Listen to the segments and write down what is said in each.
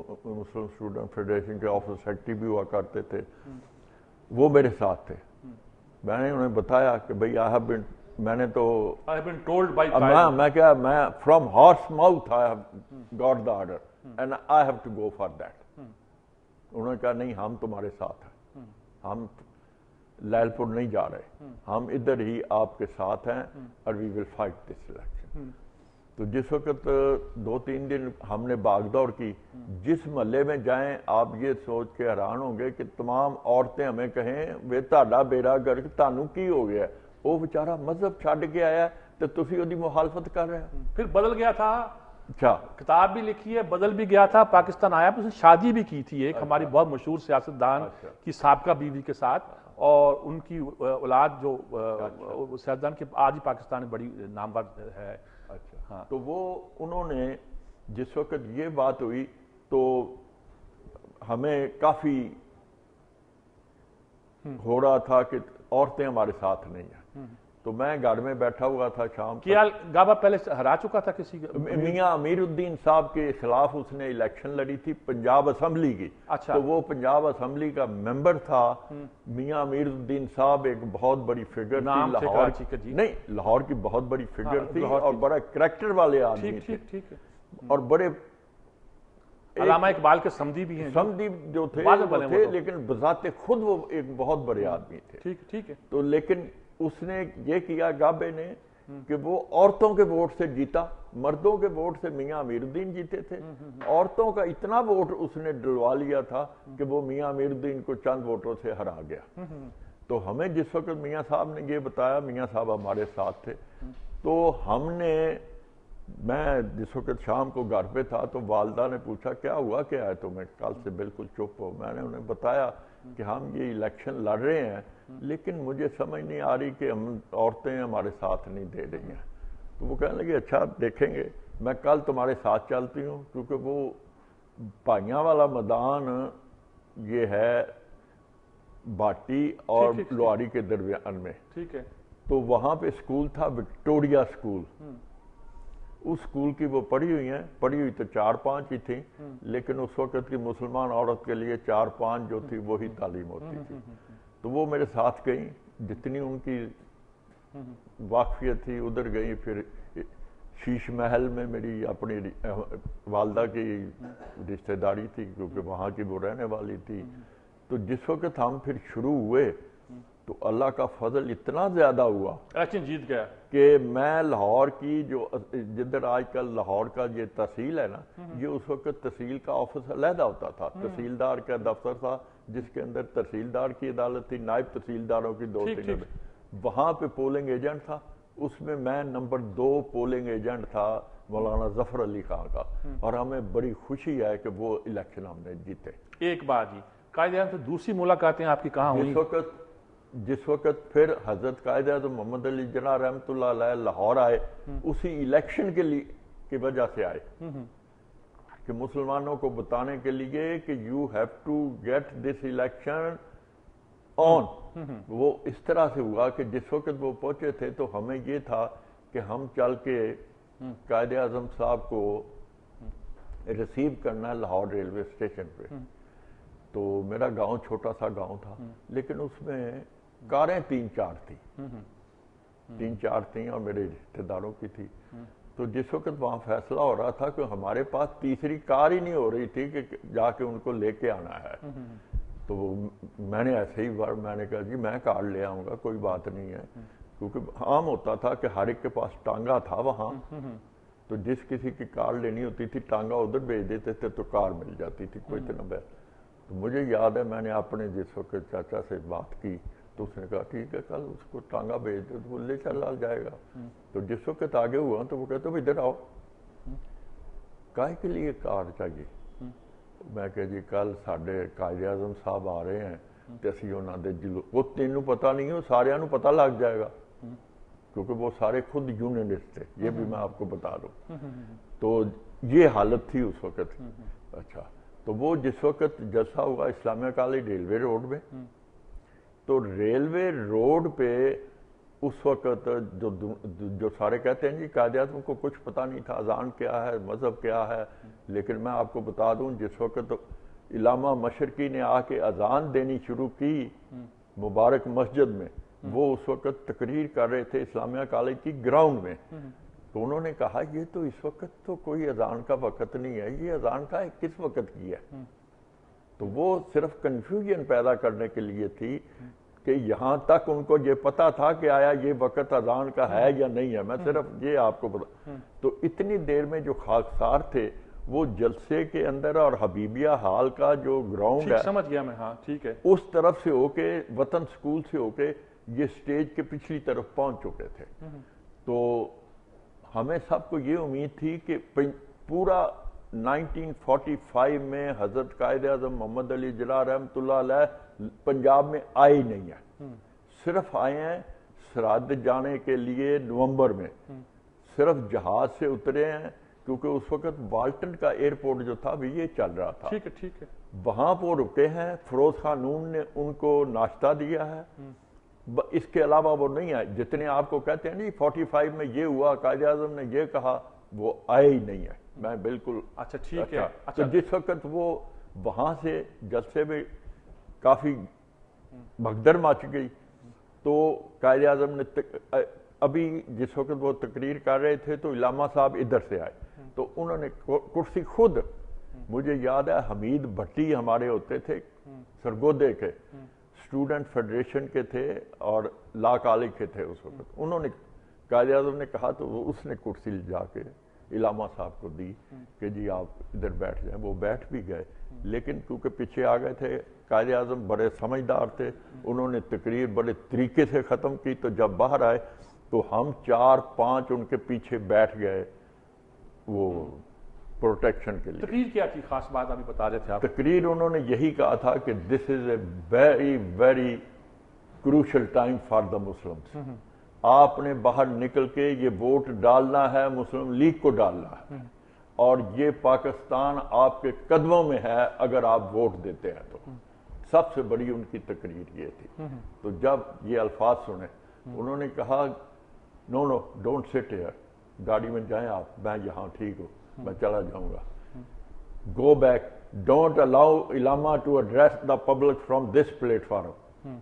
مسلم student federation کے office secretary بھی ہوا کرتے تھے، وہ میرے ساتھ تھے. میں نے انہیں بتایا کہ بھئی میں نے تو میں from horse mouth I have got the order and I have to go for that. انہوں نے کہا نہیں، ہم تمہارے ساتھ ہیں، ہم لیل پور نہیں جا رہے، ہم ادھر ہی آپ کے ساتھ ہیں اور وی ول فائٹ دس الیکشن. تو جس وقت 2-3 دن ہم نے باغ دور کی، جس محلے میں جائیں آپ یہ سوچ کے حیران ہوں گے کہ تمام عورتیں ہمیں کہیں وے تہاڈا بیڑا گرک، تانوں کی ہو گیا؟ وہ بیچارہ مذہب چھڈ کے آیا تو تسی اودی مخالفت کر رہے ہیں. پھر بدل گیا تھا، اچھا کتاب بھی لکھی ہے، بدل بھی گیا تھا، پاکستان آیا، اس نے شادی بھی کی تھی ایک ہماری بہت مشہور سیاستدان کی سابقہ بیوی کے ساتھ، اور ان کی اولاد جو سیاستدان کی آج ہی پاکستان میں بڑی نامور ہے. اچھا، تو وہ انہوں نے جس وقت یہ بات ہوئی تو ہمیں کافی ہو رہا تھا کہ عورتیں ہمارے ساتھ نہیں ہیں. تو میں گھر میں بیٹھا ہوا تھا شام کیا گابا پہلے ہرا چکا تھا کسی میاں امیر الدین صاحب کے خلاف اس نے الیکشن لڑی تھی پنجاب اسمبلی کی. تو وہ پنجاب اسمبلی کا ممبر تھا. میاں امیر الدین صاحب ایک بہت بڑی فگر تھی لاہور کی، نہیں لاہور کی بہت بڑی فگر تھی اور بڑا کریکٹر والے آدمی تھے اور بڑے علامہ اقبال کے سمدھی بھی ہیں، سمدھی جو تھے لیکن بذات خود وہ ایک بہت بڑے آدمی تھے. ٹھیک ہے. تو لیکن اس نے یہ کیا گابے نے کہ وہ عورتوں کے ووٹ سے جیتا، مردوں کے ووٹ سے میاں امیر الدین جیتے تھے. عورتوں کا اتنا ووٹ اس نے ڈلوا لیا تھا کہ وہ میاں امیر الدین کو چند ووٹوں سے ہرا گیا. تو ہمیں جس وقت میاں صاحب نے یہ بتایا، میاں صاحب ہمارے ساتھ تھے، تو میں جس وقت شام کو گھر پہ تھا تو والدہ نے پوچھا کیا ہوا کیا ہے تمہیں، کل سے بالکل چپ ہو. میں نے انہیں بتایا کہ ہم یہ الیکشن لڑ رہے ہیں لیکن مجھے سمجھ نہیں آ رہی کہ ہم عورتیں ہمارے ساتھ نہیں دے رہی ہیں. تو وہ کہنے لگے اچھا دیکھیں گے، میں کل تمہارے ساتھ چلتی ہوں، کیونکہ وہ پائیاں والا میدان یہ ہے باٹی اور لوہاری کے درمیان میں. تو وہاں پہ اسکول تھا وکٹوریا اسکول. اس اسکول کی وہ پڑھی ہوئی تو 4-5 ہی تھیں، لیکن اس وقت کی مسلمان عورت کے لیے 4-5 جو تھی وہی تعلیم ہوتی تھی. تو وہ میرے ساتھ گئیں، جتنی ان کی واقفیت تھی ادھر گئی. پھر شیش محل میں میری اپنی والدہ کی رشتہ داری تھی کیونکہ وہاں کی وہ رہنے والی تھی. تو جس وقت ہم پھر شروع ہوئے تو اللہ کا فضل اتنا زیادہ ہوا الیکشن جیت گیا کہ میں لاہور کی جو جدھر آج کل لاہور کا یہ تحصیل ہے نا، یہ اس وقت تحصیل کا آفس علیحدہ ہوتا تھا. تحصیلدار کا دفتر تھا جس کے اندر تحصیلدار کی عدالت تھی، نائب تحصیلداروں کی 2-3 وہاں پہ پولنگ ایجنٹ تھا. اس میں نمبر 2 پولنگ ایجنٹ تھا مولانا ظفر علی خان کا، اور ہمیں بڑی خوشی ہے کہ وہ الیکشن ہم نے جیتے. ایک بات جی، قائد اعظم سے دوسری ملاقاتیں آپ کی کہاں ہوئی؟ جس وقت پھر حضرت قائد اعظم محمد علی جناح رحمۃ اللہ علیہ لاہور آئے، اسی الیکشن کی وجہ سے آئے کہ مسلمانوں کو بتانے کے لیے کہ you have to get this election on. وہ اس طرح سے ہوا کہ جس وقت وہ پہنچے تھے تو ہمیں یہ تھا کہ ہم چل کے قائد اعظم صاحب کو ریسیو کرنا ہے لاہور ریلوے اسٹیشن پہ. تو میرا گاؤں چھوٹا سا گاؤں تھا لیکن اس میں کاریں 3-4 تھیں اور میرے رشتہ داروں کی تھی. تو جس وقت وہاں فیصلہ ہو رہا تھا کہ ہمارے پاس تیسری کار ہی نہیں ہو رہی تھی کہ جا کے ان کو لے کے آنا ہے. تو میں نے ایسے ہی میں نے کہا جی میں کار لے آؤں گا، کوئی بات نہیں ہے، کیونکہ عام ہوتا تھا کہ ہر ایک کے پاس ٹانگا تھا وہاں. تو جس کسی کی کار لینی ہوتی تھی ٹانگا ادھر بھیج دیتے تھے تو کار مل جاتی تھی کوئی اتنا بہت. تو مجھے یاد ہے میں نے اپنے جس وقت چاچا سے بات کی تو اس نے کہا ٹھیک ہے کل اس کو ٹانگا بھیج دے تو وہ لے چلا جائے گا. تو جس وقت آگے ہوا تو وہ کہتے ادھر آؤ، کائے کے لیے کار چاہیے؟ میں کہ جی کل ساڈے قائد اعظم صاحب آ رہے ہیں تے اسی انہاں دے وہ تینوں پتہ نہیں ہو سارے پتہ لگ جائے گا کیونکہ وہ سارے خود یونینسٹ تھے، یہ بھی میں آپ کو بتا دوں. تو یہ حالت تھی اس وقت. اچھا، تو وہ جس وقت جلسہ ہوا اسلامیہ کالج ریلوے روڈ میں، تو ریلوے روڈ پہ اس وقت جو سارے کہتے ہیں جی قائد اعظم کو کچھ پتہ نہیں تھا اذان کیا ہے، مذہب کیا ہے، لیکن میں آپ کو بتا دوں جس وقت علامہ مشرقی نے آ کے اذان دینی شروع کی مبارک مسجد میں، وہ اس وقت تقریر کر رہے تھے اسلامیہ کالج کی گراؤنڈ میں، تو انہوں نے کہا یہ تو اس وقت تو کوئی اذان کا وقت نہیں ہے، یہ اذان کا کس وقت کی ہے؟ تو وہ صرف کنفیوژن پیدا کرنے کے لیے تھی کہ یہاں تک ان کو یہ پتا تھا کہ آیا یہ وقت اذان کا ہے یا نہیں ہے، میں صرف یہ آپ کو بتا. تو اتنی دیر میں جو خاکسار تھے وہ جلسے کے اندر اور حبیبیہ ہال کا جو گراؤنڈ ہے سمجھ گیا میں، ہاں ٹھیک ہے، اس طرف سے ہو کے وطن سکول سے ہو کے یہ سٹیج کے پچھلی طرف پہنچ چکے تھے. تو ہمیں سب کو یہ امید تھی کہ پورا 1945 میں حضرت قائد اعظم محمد علی جناح رحمۃ اللہ علیہ پنجاب میں آئے ہی نہیں ہیں، صرف آئے ہیں سرحد جانے کے لیے نومبر میں، صرف جہاز سے اترے ہیں کیونکہ اس وقت والٹن کا ایئرپورٹ جو تھا بھی یہ چل رہا تھا، ٹھیک ہے، وہاں پر رکے ہیں. فیروز خان نون نے ان کو ناشتہ دیا ہے، اس کے علاوہ وہ نہیں آئے. جتنے آپ کو کہتے ہیں نہیں 45 میں یہ ہوا، قائد اعظم نے یہ کہا، وہ آئے ہی نہیں ہے. میں بالکل اچھا ٹھیک ہے. تو جس وقت وہ وہاں سے جلسے میں کافی بھگدڑ مچ گئی تو قائد اعظم نے ابھی جس وقت وہ تقریر کر رہے تھے تو علامہ صاحب ادھر سے آئے تو انہوں نے کرسی خود، مجھے یاد ہے حمید بھٹی ہمارے ہوتے تھے سرگودے کے، اسٹوڈنٹ فیڈریشن کے تھے اور لا کالج کے تھے اس وقت، انہوں نے قائد اعظم نے کہا تو اس نے کرسی جا کے علامہ صاحب کو دی کہ جی آپ ادھر بیٹھ جائیں. وہ بیٹھ بھی گئے لیکن کیونکہ پیچھے آ گئے تھے، قائد اعظم بڑے سمجھدار تھے، انہوں نے تقریر بڑے طریقے سے ختم کی. تو جب باہر آئے تو ہم 4-5 ان کے پیچھے بیٹھ گئے وہ پروٹیکشن کے لیے. تقریر کیا تھی خاص بات ابھی بتا رہے تھے آپ؟ تقریر انہوں نے یہی کہا تھا کہ this is a very very crucial time for the Muslims. آپ نے باہر نکل کے یہ ووٹ ڈالنا ہے، مسلم لیگ کو ڈالنا ہے، اور یہ پاکستان آپ کے قدموں میں ہے اگر آپ ووٹ دیتے ہیں تو. سب سے بڑی ان کی تقریر یہ تھی. تو جب یہ الفاظ سنے انہوں نے کہا نو ڈونٹ سٹ ہیئر، گاڑی میں جائیں آپ، میں یہاں ٹھیک ہوں، میں چلا جاؤں گا. Go back, don't allow Allama to address the public from this platform.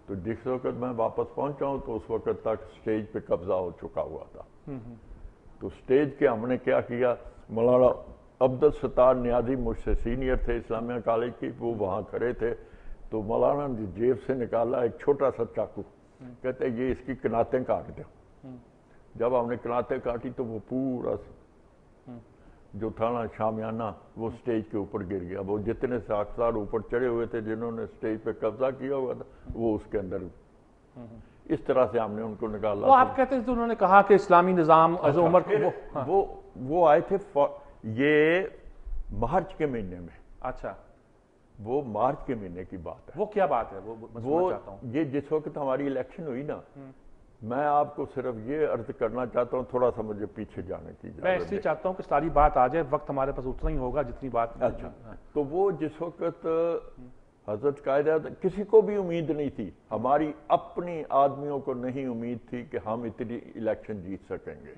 تو جس وقت میں واپس پہنچا ہوں تو اس وقت تک سٹیج پہ قبضہ ہو چکا ہوا تھا. تو سٹیج کے ہم نے کیا کیا، مولانا عبدالستار نیازی مجھ سے سینئر تھے اسلامیہ کالج کی، وہ وہاں کھڑے تھے. تو مولانا نے جیب سے نکالا ایک چھوٹا سا چاقو، کہتے یہ اس کی کناتیں کاٹ دیں. جب ہم نے کناتیں کاٹی تو وہ پورا جو تھا نا شامیانہ وہ سٹیج کے اوپر گر گیا. وہ جتنے ساختار اوپر چڑھے ہوئے تھے جنہوں نے سٹیج پہ قبضہ کیا ہوا تھا وہ اس کے اندر، اس طرح سے ہم نے ان کو نکالا. وہ آپ کہتے ہیں انہوں نے کہا کہ اسلامی نظام عمر کو وہ آئے تھے یہ مارچ کے مہینے میں. اچھا، وہ مارچ کے مہینے کی بات ہے. وہ کیا بات ہے وہ چاہتا ہوں؟ یہ جس وقت ہماری الیکشن ہوئی نا، میں آپ کو صرف یہ عرض کرنا چاہتا ہوں، تھوڑا سا مجھے پیچھے جانے کی اجازت. میں اس لیے چاہتا ہوں کہ ساری بات آ جائے، وقت ہمارے پاس اتنا ہی ہوگا جتنی بات. اچھا، تو وہ جس وقت حضرت قائد اعظم، کسی کو بھی امید نہیں تھی، ہماری اپنی آدمیوں کو نہیں امید تھی کہ ہم اتنی الیکشن جیت سکیں گے،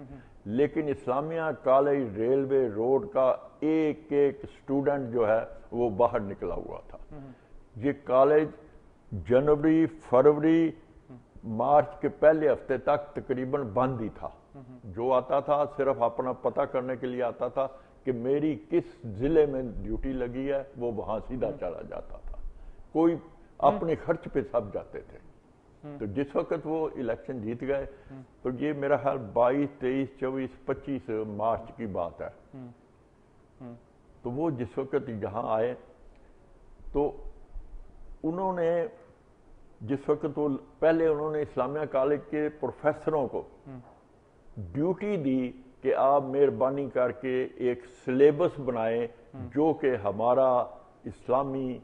لیکن اسلامیہ کالج ریلوے روڈ کا ایک ایک اسٹوڈنٹ جو ہے وہ باہر نکلا ہوا تھا. یہ کالج جنوری، فروری، مارچ کے پہلے ہفتے تک تقریباً بند ہی تھا. جو آتا تھا صرف اپنا پتہ کرنے کے لیے آتا تھا کہ میری کس ضلع میں ڈیوٹی لگی ہے، وہ وہاں سیدھا چلا جاتا تھا. کوئی اپنے خرچ پہ سب جاتے تھے. تو جس وقت وہ الیکشن جیت گئے تو یہ میرا خیال 22، 23، 24، 25 مارچ کی بات ہے. تو وہ جس وقت یہاں آئے تو انہوں نے جس وقت وہ پہلے انہوں نے اسلامیہ کالج کے پروفیسروں کو ڈیوٹی دی کہ آپ مہربانی کر کے ایک سلیبس بنائیں جو کہ ہمارا اسلامی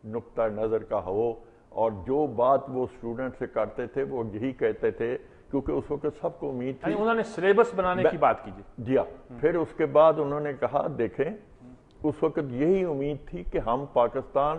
نقطہ نظر کا ہو، اور جو بات وہ اسٹوڈنٹ سے کرتے تھے وہ یہی کہتے تھے کیونکہ اس وقت سب کو امید تھی. انہوں نے سلیبس بنانے کی بات کیجیے. جی ہاں. پھر اس کے بعد انہوں نے کہا دیکھیں اس وقت یہی امید تھی کہ ہم پاکستان